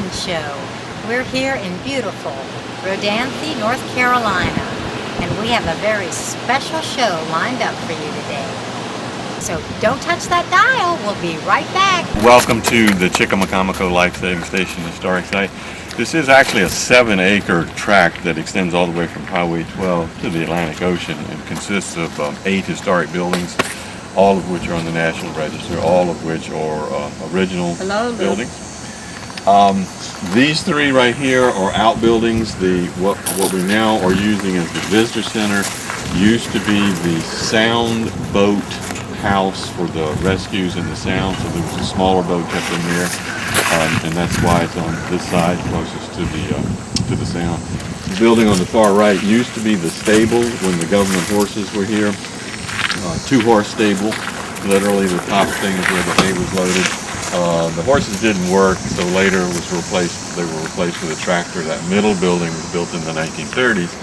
Morning Show. We're here in beautiful Rodanthe, North Carolina, and we have a very special show lined up for you today. So don't touch that dial. We'll be right back. Welcome to the Chickamacomico Life Saving Station Historic Site. This is actually a 7-acre tract that extends all the way from Highway 12 to the Atlantic Ocean and consists of 8 historic buildings, all of which are on the National Register, all of which are original buildings. These 3 right here are outbuildings. What we now are using as the visitor center used to be the sound boat house for the rescues and the sound, so there was a smaller boat kept in here, and that's why it's on this side closest to the sound. The building on the far right used to be the stable when the government horses were here. 2-horse stable. Literally the top thing is where the hay was loaded. The horses didn't work, so later they were replaced with a tractor. That middle building was built in the 1930s,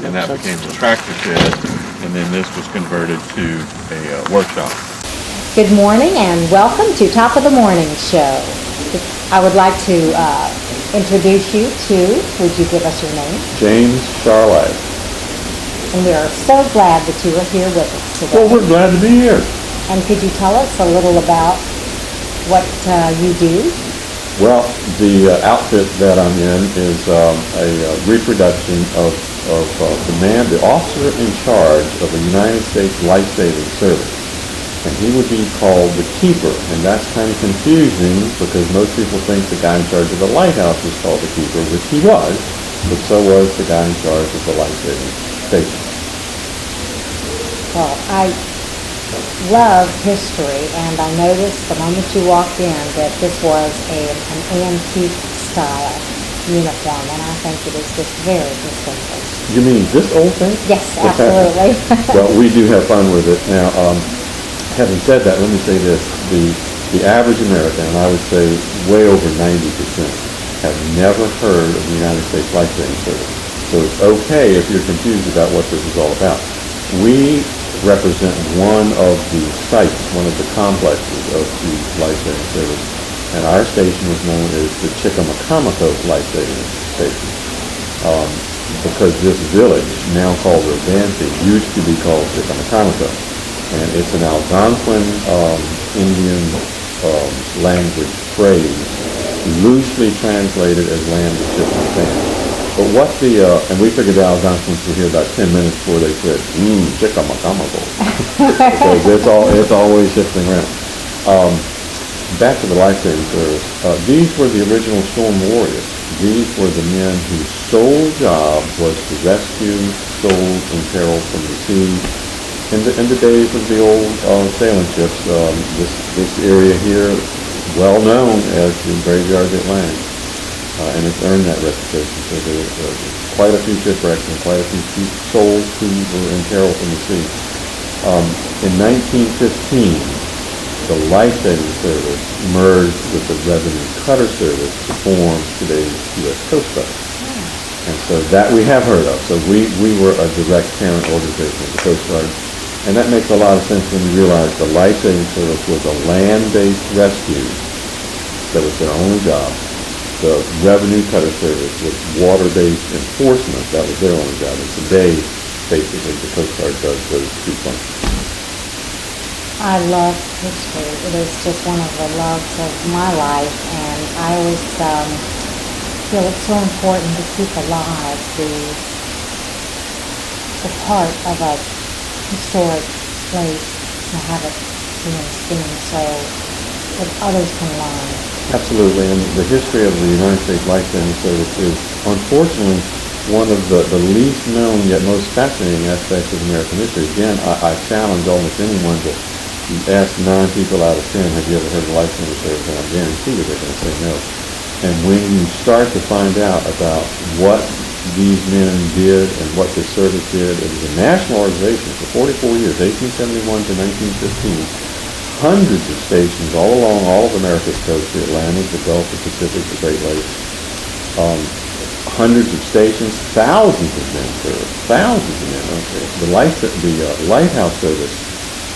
and that became the tractor shed, and then this was converted to a workshop. Good morning and welcome to Top of the Morning Show. I would like to introduce you to, would you give us your name? James Charlotte. And we are so glad that you are here with us today. Well, we're glad to be here. And could you tell us a little about what you do? Well, the outfit that I'm in is a reproduction of the officer in charge of the United States Life-Saving Service. And he would be called the keeper, and that's kind of confusing because most people think the guy in charge of the lighthouse is called the keeper, which he was, but so was the guy in charge of the life-saving station. Well, I love history, and I noticed the moment you walked in that this was an antique style uniform, and I think it is just very distinguished. You mean this old thing? Yes, absolutely. Well, we do have fun with it. Now, having said that, let me say this. The average American, and I would say way over 90%, have never heard of the United States Life-Saving Service. So it's okay if you're confused about what this is all about. We represent one of the sites, one of the complexes of the Life-Saving Service, and our station was known as the Chickamacomico Life-Saving Station. Because this village, now called Rodanthe, used to be called Chickamacomico. And it's an Algonquin Indian language phrase, loosely translated as land of ships and sand. But and we figured the Algonquins were here about 10 minutes before they said, Chickamacomico. Because it's always shifting around. Back to the Life-Saving Service. These were the original storm warriors. These were the men whose sole job was to rescue souls in peril from the sea. In the days of the old sailing ships, this area here is well known as the Graveyard of the Atlantic, and it's earned that reputation. So there were quite a few shipwrecks and quite a few souls who were in peril from the sea. In 1915, the Life-Saving Service merged with the Revenue Cutter Service to form today's U.S. Coast Guard. And so that we have heard of. So we were a direct parent organization of the Coast Guard. And that makes a lot of sense when you realize the Life-Saving Service was a land-based rescue. That was their only job. The Revenue Cutter Service was water-based enforcement. That was their only job. And today, basically, the Coast Guard does those 2 functions. I love history. It is just one of the loves of my life, and I always feel it's so important to keep alive the part of a historic place, to have it being seen so that others can learn. Absolutely, and the history of the United States Life-Saving Service is unfortunately one of the least known yet most fascinating aspects of American history. Again, I challenge almost anyone to ask 9 people out of 10, have you ever heard of the Life-Saving Service? And I guarantee you they're going to say no. And when you start to find out about what these men did and what the service did, it was a national organization for 44 years, 1871 to 1915. Hundreds of stations all along all of America's coast, the Atlantic, the Gulf, the Pacific, the Great Lakes. Hundreds of stations, thousands of men served, thousands of men. Okay. The lighthouse service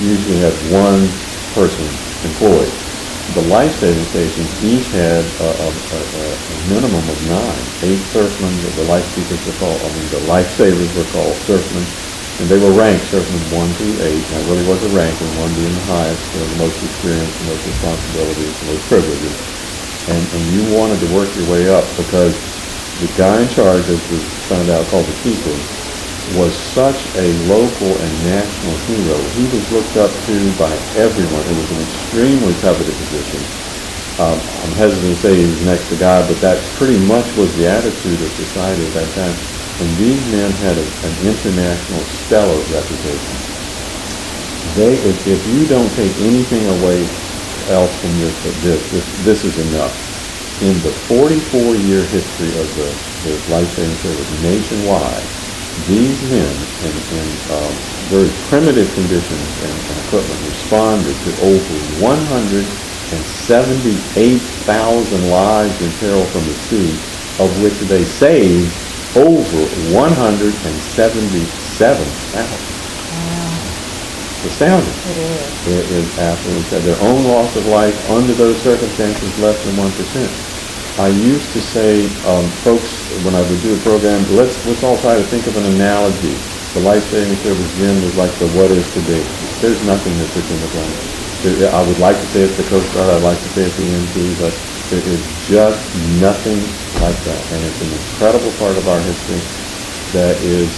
usually had 1 person employed. The life-saving stations each had a minimum of 9. 8 surfmen, the life keepers were called, the lifesavers were called surfmen, and they were ranked surfmen 1 through 8. Now, it really was a ranking, 1 being the highest, the most experience, the most responsibilities, the most privileges. And you wanted to work your way up because the guy in charge, as we found out, called the keeper, was such a local and national hero. He was looked up to by everyone. It was an extremely coveted position. I'm hesitant to say he was next to God, but that pretty much was the attitude of society at that time. And these men had an international stellar reputation. If you don't take anything away else from this is enough. In the 44-year history of the life-saving service nationwide, these men in very primitive conditions and equipment responded to over 178,000 lives in peril from the sea, of which they saved over 177,000. It's astounding. It is absolutely sad. Their own loss of life under those circumstances less than 1%. I used to say, folks, when I would do a program, let's all try to think of an analogy. The life-saving service then was like the what is today. There's nothing that puts in the blank. I would like to say it's the Coast Guard, I'd like to say it's the NP, but there is just nothing like that. And it's an incredible part of our history that is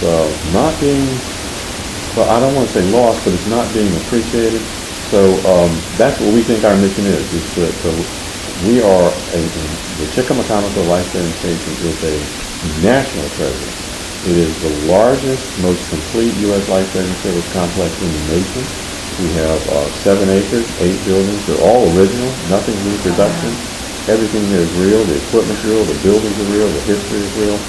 not being, well, I don't want to say lost, but it's not being appreciated. So that's what we think our mission is we are the Chickamacomico Life-Saving Station is a national treasure. It is the largest, most complete U.S. life-saving service complex in the nation. We have 7 acres, 8 buildings. They're all original, nothing reproduction. Everything there is real. The equipment's real. The buildings are real. The history is real.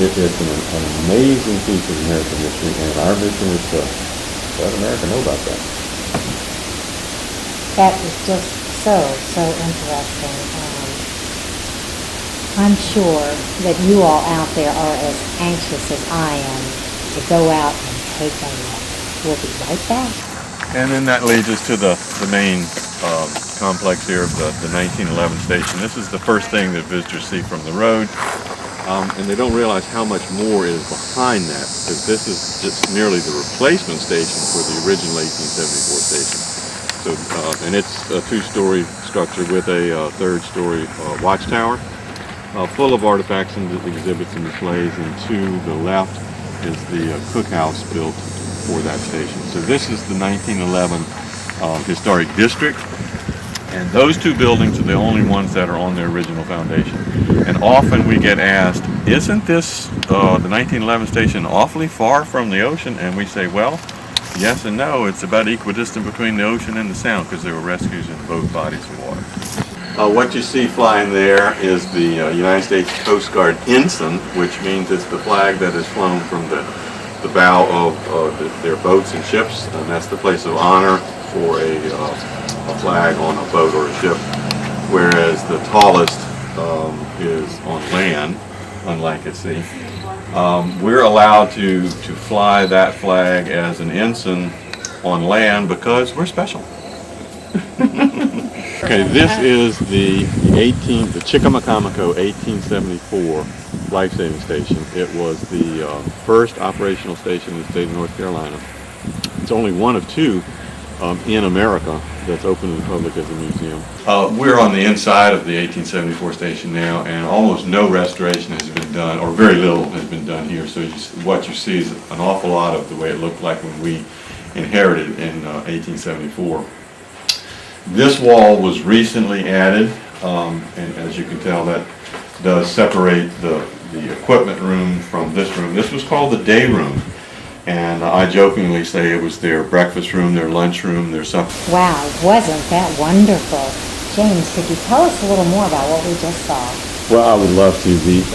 It's an amazing piece of American history, and our mission is to let America know about that. That is just so interesting. I'm sure that you all out there are as anxious as I am to go out and take a look. We'll be right back. And then that leads us to the main complex here of the 1911 station. This is the first thing that visitors see from the road. And they don't realize how much more is behind that, because this is just merely the replacement station for the original 1874 station. So, and it's a 2-story structure with a 3rd-story watchtower, full of artifacts and exhibits and displays. And to the left is the cookhouse built for that station. So this is the 1911 historic district. And those 2 buildings are the only ones that are on their original foundation. And often we get asked, isn't this, the 1911 station, awfully far from the ocean? And we say, well, yes and no. It's about equidistant between the ocean and the Sound, because there were rescues in both bodies of water. What you see flying there is the United States Coast Guard ensign, which means it's the flag that is flown from the bow of their boats and ships, and that's the place of honor for a flag on a boat or a ship, whereas the tallest is on land, unlike at sea. We're allowed to fly that flag as an ensign on land because we're special. Okay, this is the Chickamacomico 1874 life-saving station. It was the first operational station in the state of North Carolina. It's only one of 2 in America that's open to the public as a museum. We're on the inside of the 1874 station now, and almost no restoration has been done, or very little has been done here. So what you see is an awful lot of the way it looked like when we inherited in 1874. This wall was recently added, and as you can tell, that does separate the equipment room from this room. This was called the day room. And I jokingly say it was their breakfast room, their lunch room, their supper. Wow, wasn't that wonderful? James, could you tell us a little more about what we just saw? Well, I would love to. The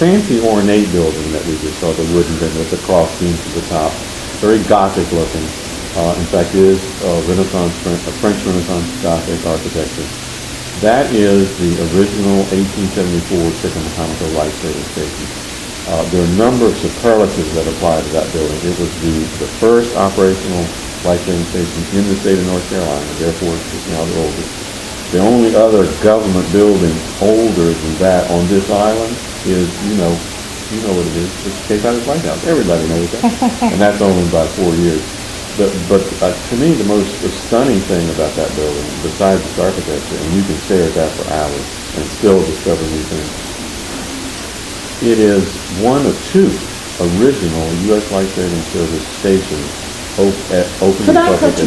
fancy ornate building that we just saw, the wooden building with the cross beams at the top, very Gothic looking. In fact, it is French Renaissance Gothic architecture. That is the original 1874 Chickamacomico life-saving station. There are a number of superlatives that apply to that building. It was the first operational life-saving station in the state of North Carolina. Therefore, it's now the oldest. The only other government building older than that on this island is, you know what it is. It's Cape Hatteras Lighthouse. Everybody knows that. And that's only by 4 years. But to me, the most stunning thing about that building, besides its architecture, and you can stare at that for hours and still discover new things, it is one of two original U.S. Life Saving Service stations open to the public.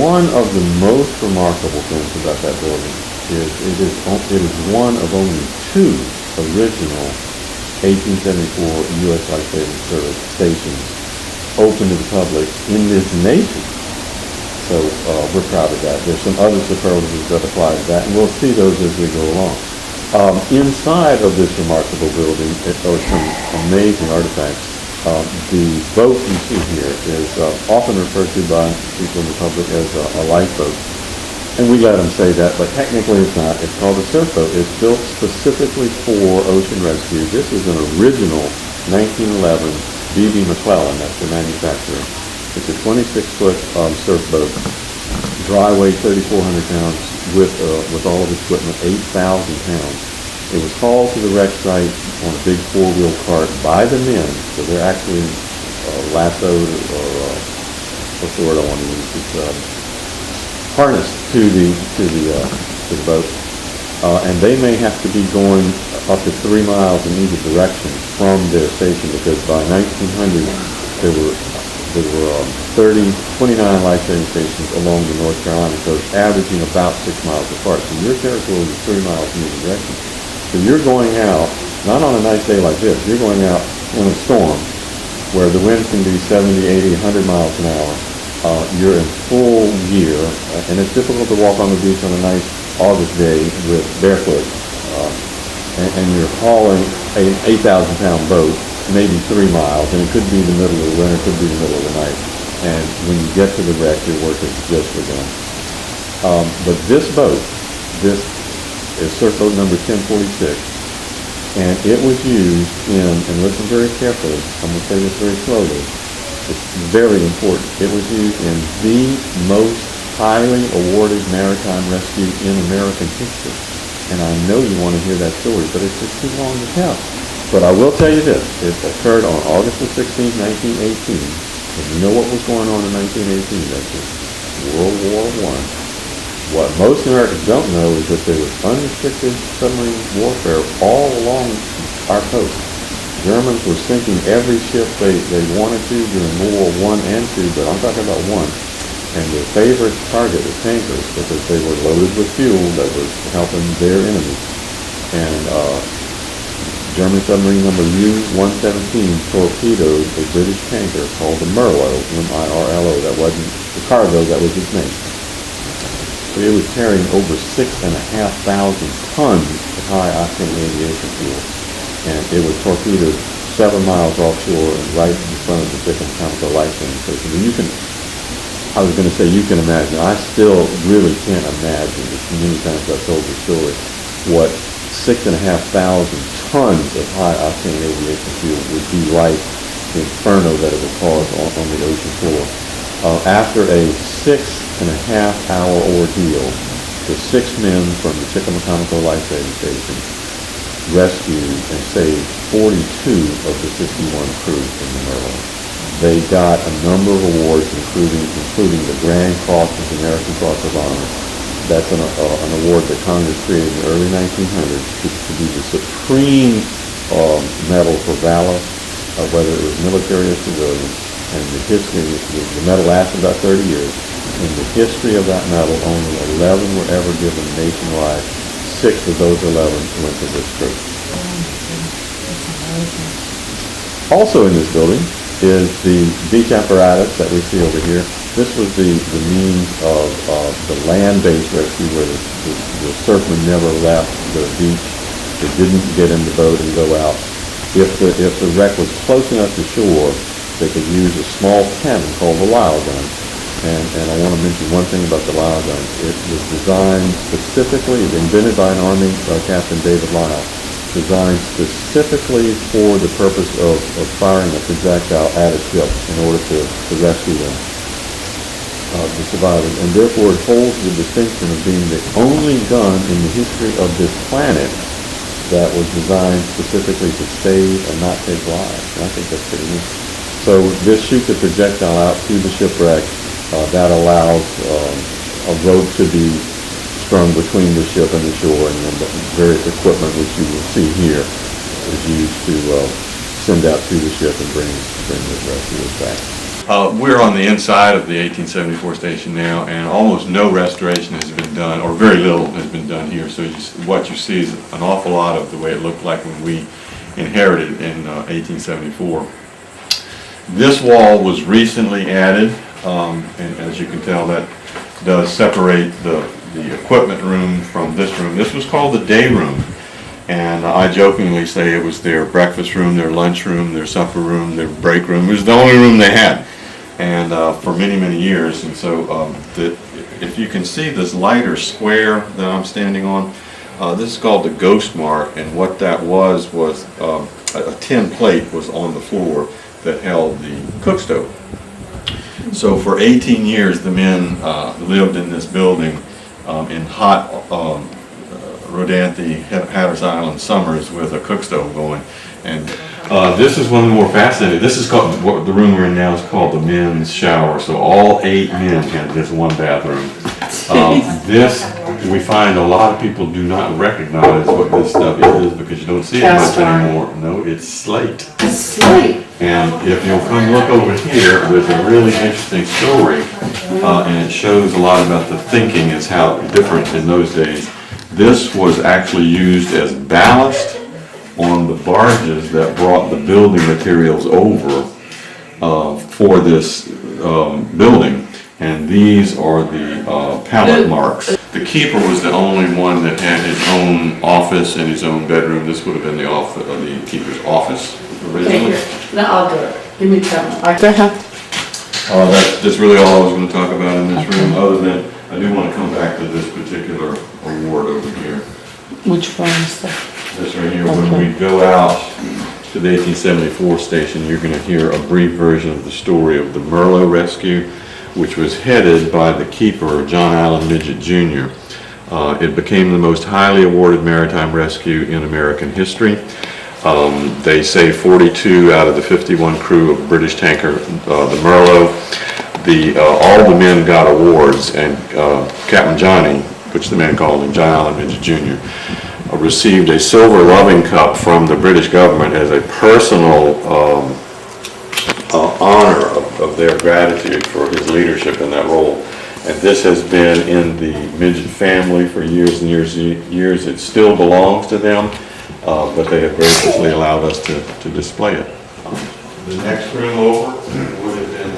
One of the most remarkable things about that building is it is one of only two original 1874 U.S. Life Saving Service stations open to the public in this nation. So we're proud of that. There's some other superlatives that apply to that, and we'll see those as we go along. Inside of this remarkable building are some amazing artifacts. The boat you see here is often referred to by people in the public as a lifeboat. And we let them say that, but technically it's not. It's called a surf boat. It's built specifically for ocean rescue. This is an original 1911 B.B. McClellan, that's the manufacturer. It's a 26-foot surf boat, dry weight 3,400 pounds, with all of its equipment 8,000 pounds. It was hauled to the wreck site on a big four-wheel cart by the men, so they're actually lassoed or what's the word I want to use? It's harnessed to the boat, and they may have to be going up to 3 miles in either direction from their station, because by 1900 there were 29 life-saving stations along the North Carolina coast, averaging about 6 miles apart. So your territory is 3 miles in either direction. So you're going out, not on a nice day like this, you're going out in a storm where the wind can be 70, 80, 100 miles an hour. You're in full gear, and it's difficult to walk on the beach on a nice August day with barefoot. And you're hauling an 8,000-pound boat, maybe 3 miles, and it could be the middle of the winter, it could be the middle of the night. And when you get to the wreck, your work is just begun. But this boat, this is surf boat number 1046, and it was used in, and listen very carefully, I'm going to say this very slowly, it's very important, it was used in the most highly awarded maritime rescue in American history. And I know you want to hear that story, but it's just too long to tell. But I will tell you this. It occurred on August the 16th, 1918. And you know what was going on in 1918, don't you? World War I. What most Americans don't know is that there was unrestricted submarine warfare all along our coast. Germans were sinking every ship they wanted to during World War I and II, but I'm talking about one. And their favorite target was tankers, because they were loaded with fuel that was helping their enemies. And German submarine number U-117 torpedoed a British tanker called the Merlo, M-I-R-L-O. That wasn't the cargo, that was its name. So it was carrying over 6,500 tons of high-octane aviation fuel. And it was torpedoed 7 miles offshore and right in front of the Chickamacomico life-saving station. And I was going to say, you can imagine. I still really can't imagine, as many times I've told the story, what 6,500 tons of high-octane aviation fuel would be like, the inferno that it would cause on the ocean floor. After a 6.5-hour ordeal, the 6 men from the Chickamacomico life-saving station rescued and saved 42 of the 51 crew from the Merlo. They got a number of awards, including the Grand Cross of the American Cross of Honor. That's an award that Congress created in the early 1900s to be the supreme medal for valor, whether it was military or civilian. And the history, the medal lasted about 30 years. In the history of that medal, only 11 were ever given nationwide. 6 of those 11 went to this crew. Also in this building is the beach apparatus that we see over here. This was the means of the land-based rescue, where the surfmen never left the beach. They didn't get in the boat and go out. If the wreck was close enough to shore, they could use a small cannon called the Lyle gun. And I want to mention one thing about the Lyle gun. It was designed specifically, invented by an Army Captain David Lyle, designed specifically for the purpose of firing a projectile at a ship in order to rescue them. the survivors, and therefore it holds the distinction of being the only gun in the history of this planet that was designed specifically to save and not take lives. And I think that's pretty neat. So this shoots a projectile out to the shipwreck. That allows a rope to be strung between the ship and the shore, and then the various equipment, which you will see here, is used to send out to the ship and bring the rescuers back. We're on the inside of the 1874 station now, and almost no restoration has been done, or very little has been done here. So what you see is an awful lot of the way it looked like when we inherited in 1874. This wall was recently added, and as you can tell, that does separate the equipment room from this room. This was called the day room, and I jokingly say it was their breakfast room, their lunch room, their supper room, their break room. It was the only room they had, and for many, many years. And so if you can see this lighter square that I'm standing on, this is called the ghost mark, and what that was a tin plate was on the floor that held the cook stove. So for 18 years the men lived in this building in hot Rodanthe, Hatteras Island summers with a cook stove going. And this is one of the more fascinating. This is called, what the room we're in now is called the men's shower. So all 8 men had this one bathroom. This, we find a lot of people do not recognize what this stuff is because you don't see it much anymore. No, it's slate. Slate. And if you'll come look over here, there's a really interesting story, and it shows a lot about the thinking as how different in those days. This was actually used as ballast on the barges that brought the building materials over for this building, and these are the pallet marks. The keeper was the only one that had his own office and his own bedroom. This would have been the office, the keeper's office originally. No, I'll do it. Give me time. That's really all I was going to talk about in this room, other than I do want to come back to this particular award over here. Which one is that? This right here. When we go out to the 1874 station, you're going to hear a brief version of the story of the Merlot rescue, which was headed by the keeper, John Allen Midget Jr. It became the most highly awarded maritime rescue in American history. They saved 42 out of the 51 crew of British tanker, the Merlot. All the men got awards, and Captain Johnny, which the man called him, John Allen Midget Jr., received a silver loving cup from the British government as a personal honor of their gratitude for his leadership in that role. And this has been in the Midget family for years and years and years. It still belongs to them, but they have graciously allowed us to display it. The next room over would have been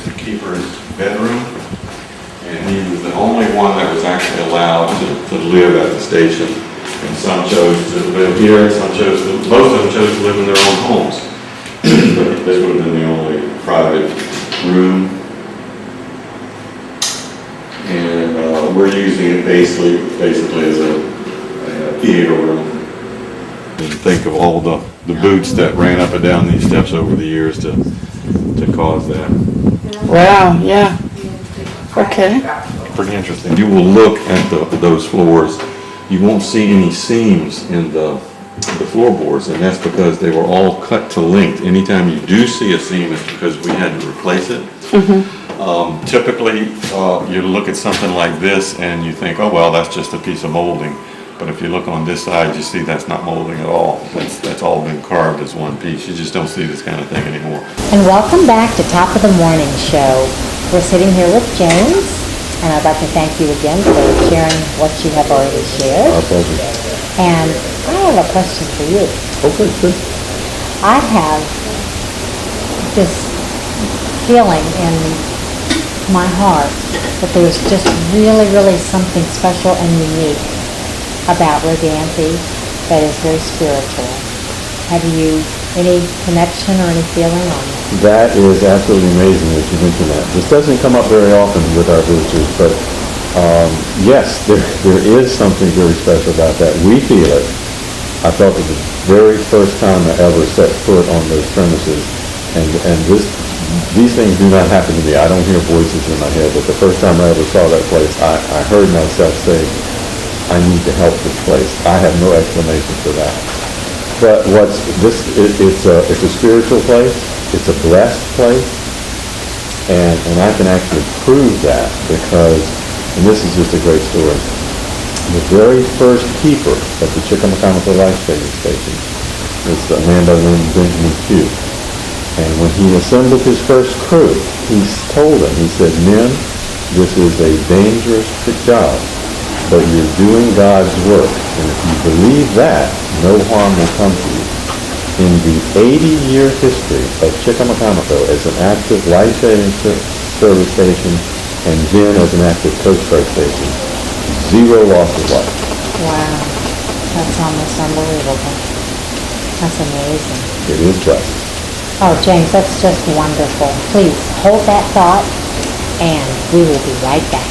the keeper's bedroom, and he was the only one that was actually allowed to live at the station. And some chose to live here, most of them chose to live in their own homes. But this would have been the only private room. And we're using it basically as a theater room. And think of all the boots that ran up and down these steps over the years to cause that. Wow, yeah. Okay. Pretty interesting. You will look at those floors. You won't see any seams in the floorboards, and that's because they were all cut to length. Anytime you do see a seam, it's because we had to replace it. Typically, you look at something like this and you think, oh well, that's just a piece of molding. But if you look on this side, you see that's not molding at all. That's all been carved as one piece. You just don't see this kind of thing anymore. And welcome back to Top of the Morning Show. We're sitting here with James, and I'd like to thank you again for sharing what you have already shared. Our pleasure. And I have a question for you. Okay, good. I have this feeling in my heart that there's just really, really something special and unique about Rodanthe that is very spiritual. Have you any connection or any feeling on it? That is absolutely amazing that you mentioned that. This doesn't come up very often with our visitors, but yes, there is something very special about that. We feel it. I felt it the very first time I ever set foot on those premises, and these things do not happen to me. I don't hear voices in my head, but the first time I ever saw that place, I heard myself say, I need to help this place. I have no explanation for that. But it's a spiritual place. It's a blessed place. And I can actually prove that because, and this is just a great story, the very first keeper of the Chickamacomico life-saving station was a man by the name of Benjamin Pugh. And when he assembled his first crew, he told them, he said, men, this is a dangerous job, but you're doing God's work. And if you believe that, no harm will come to you. In the 80-year history of Chickamacomico as an active life-saving service station and then as an active Coast Guard station, 0 loss of life. Wow. That's almost unbelievable. That's amazing. It is blessed. Oh, James, that's just wonderful. Please hold that thought, and we will be right back.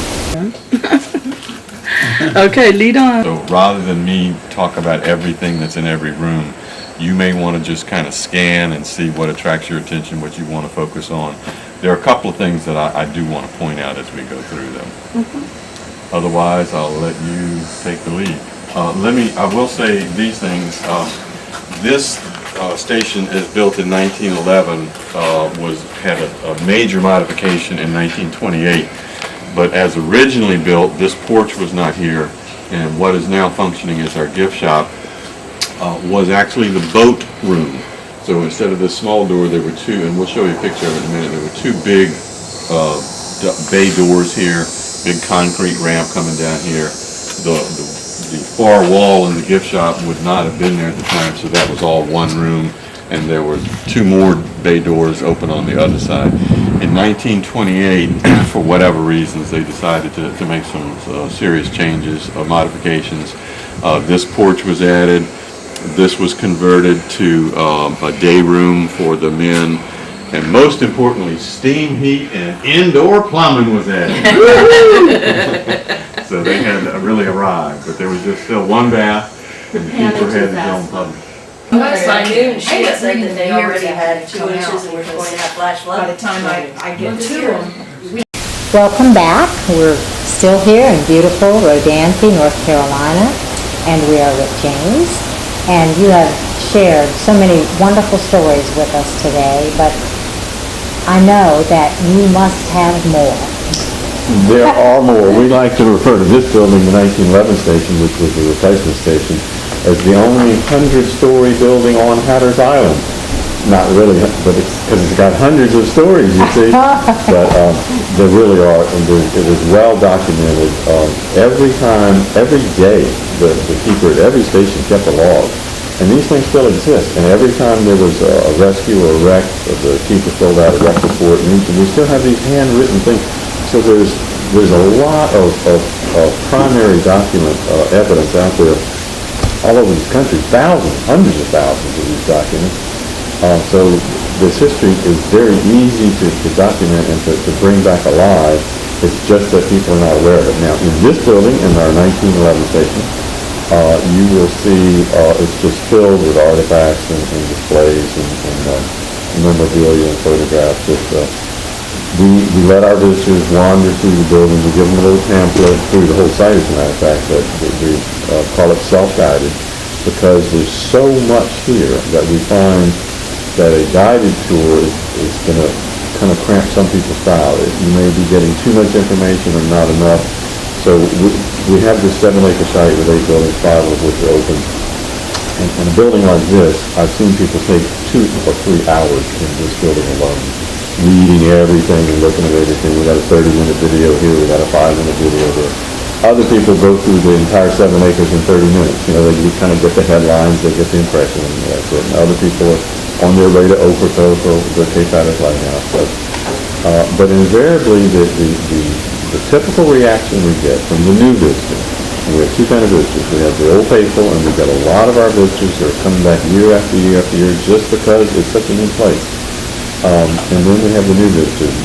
Okay, lead on. So rather than me talk about everything that's in every room, you may want to just kind of scan and see what attracts your attention, what you want to focus on. There are a couple of things that I do want to point out as we go through them. Mm-hmm. Otherwise, I'll let you take the lead. I will say these things. This station is built in 1911, had a major modification in 1928. But as originally built, this porch was not here, and what is now functioning as our gift shop was actually the boat room. So instead of this small door, there were two, and we'll show you a picture of it in a minute. There were two big bay doors here, big concrete ramp coming down here. The far wall in the gift shop would not have been there at the time, so that was all one room, and there were two more bay doors open on the other side. In 1928, for whatever reasons, they decided to make some serious changes, modifications. This porch was added. This was converted to a day room for the men. And most importantly, steam heat and indoor plumbing was added. So they had really arrived, but there was just still one bath, and the keeper had his own plumbing. Last I knew, she had said that they already had 2 inches and were going to have flash flood. By the time I get to them. Welcome back. We're still here in beautiful Rodanthe, North Carolina, and we are with James. And you have shared so many wonderful stories with us today, but I know that you must have more. There are more. We like to refer to this building, the 1911 station, which was the replacement station, as the only 100-story building on Hatteras Island. Not really, but because it's got hundreds of stories, you see. But there really are, and it was well documented. Every day, the keeper at every station kept a log. And these things still exist. And every time there was a rescue or a wreck, the keeper filled out a wreck report. And we still have these handwritten things. So there's a lot of primary document evidence out there all over this country. Thousands, hundreds of thousands of these documents. So this history is very easy to document and to bring back alive. It's just that people are not aware of it. Now, in this building, in our 1911 station, you will see it's just filled with artifacts and displays and memorabilia and photographs. We let our visitors wander through the building. We give them a little pamphlet through the whole site, as a matter of fact, that we call it self-guided, because there's so much here that we find that a guided tour is going to kind of cramp some people's style. You may be getting too much information or not enough. So we have this 7-acre site with 8 buildings, 5 of which are open. And a building like this, I've seen people take 2 or 3 hours in this building alone, reading everything and looking at everything. We got a 30-minute video here, we got a 5-minute video there. Other people go through the entire 7 acres in 30 minutes. You know, they kind of get the headlines, they get the impression, and that's it. And other people are on their way to Okotoco, the Cape Hatteras Lighthouse. But invariably, the typical reaction we get from the new visitors, and we have 2 kinds of visitors. We have the old faithful, and we've got a lot of our visitors that are coming back year after year after year just because it's such a new place. And then we have the new visitors.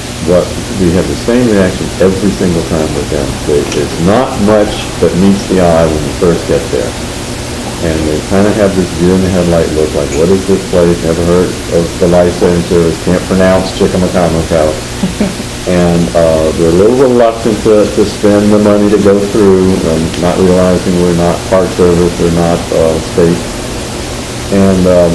We have the same reaction every single time with them. It's not much that meets the eye when you first get there. And they kind of have this deer in the headlight look, like, what is this place? Never heard of the licensors, can't pronounce Chickamacomico. And they're a little reluctant to spend the money to go through, not realizing we're not Park Service, we're not state. And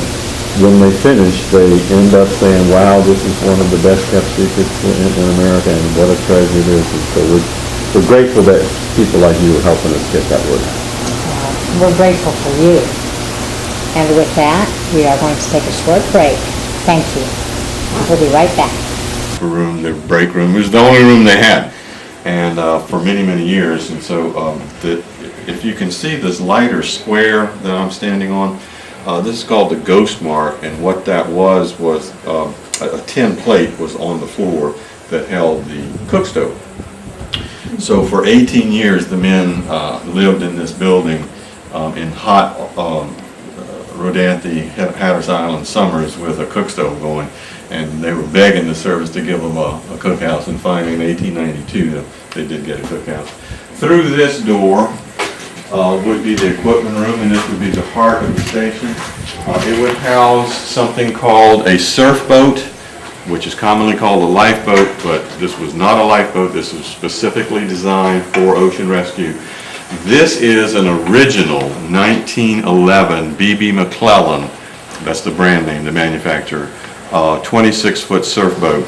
when they finish, they end up saying, wow, this is one of the best kept secrets in America, and what a treasure it is. And so we're grateful that people like you are helping us get that word out. We're grateful for you. And with that, we are going to take a short break. Thank you. We'll be right back. Room, their break room. It was the only room they had, and for many, many years. And so if you can see this lighter square that I'm standing on, this is called the ghost mark, and what that was a tin plate was on the floor that held the cook stove. So for 18 years the men lived in this building in hot Rodanthe, Hatteras Island summers with a cook stove going, and they were begging the service to give them a cookhouse, and finally in 1892 they did get a cookhouse. Through this door would be the equipment room, and this would be the heart of the station. It would house something called a surf boat, which is commonly called a lifeboat, but this was not a lifeboat. This was specifically designed for ocean rescue. This is an original 1911 B.B. McClellan, that's the brand name, the manufacturer, 26-foot surf boat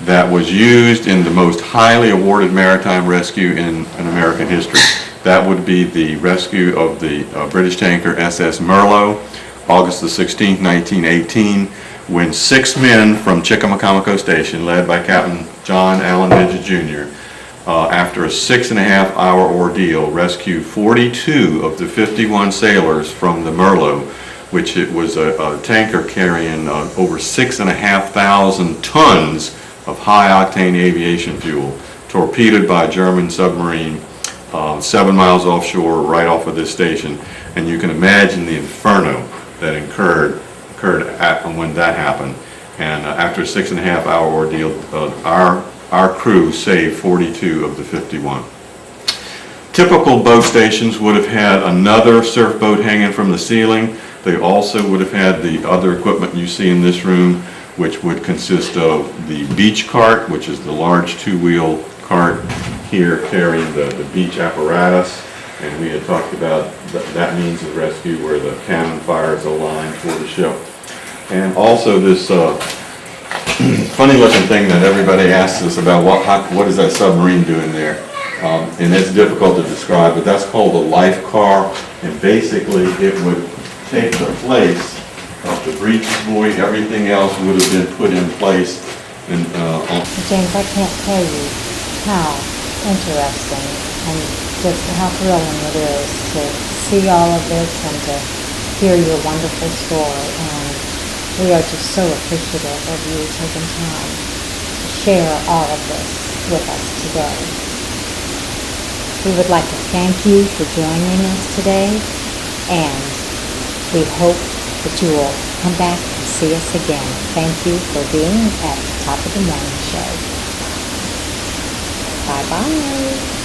that was used in the most highly awarded maritime rescue in American history. That would be the rescue of the British tanker SS Merlo, August the 16th, 1918, when 6 men from Chickamacomico Station, led by Captain John Allen Midget Jr., after a 6.5-hour ordeal, rescued 42 of the 51 sailors from the Merlo, which it was a tanker carrying over 6,500 tons of high-octane aviation fuel, torpedoed by a German submarine 7 miles offshore, right off of this station. And you can imagine the inferno that occurred when that happened. And after a 6.5-hour ordeal, our crew saved 42 of the 51. Typical boat stations would have had another surf boat hanging from the ceiling. They also would have had the other equipment you see in this room, which would consist of the beach cart, which is the large 2-wheel cart here carrying the beach apparatus. And we had talked about that means of rescue, where the cannon fires a line toward the ship. And also this funny looking thing that everybody asks us about, what is that submarine doing there? And it's difficult to describe, but that's called a life car. And basically it would take the place of the breeches buoy. Everything else would have been put in place. And James, I can't tell you how interesting and just how thrilling it is to see all of this and to hear your wonderful story. And we are just so appreciative of you taking time to share all of this with us today. We would like to thank you for joining us today, and we hope that you will come back and see us again. Thank you for being at the Top of the Morning Show. Bye-bye.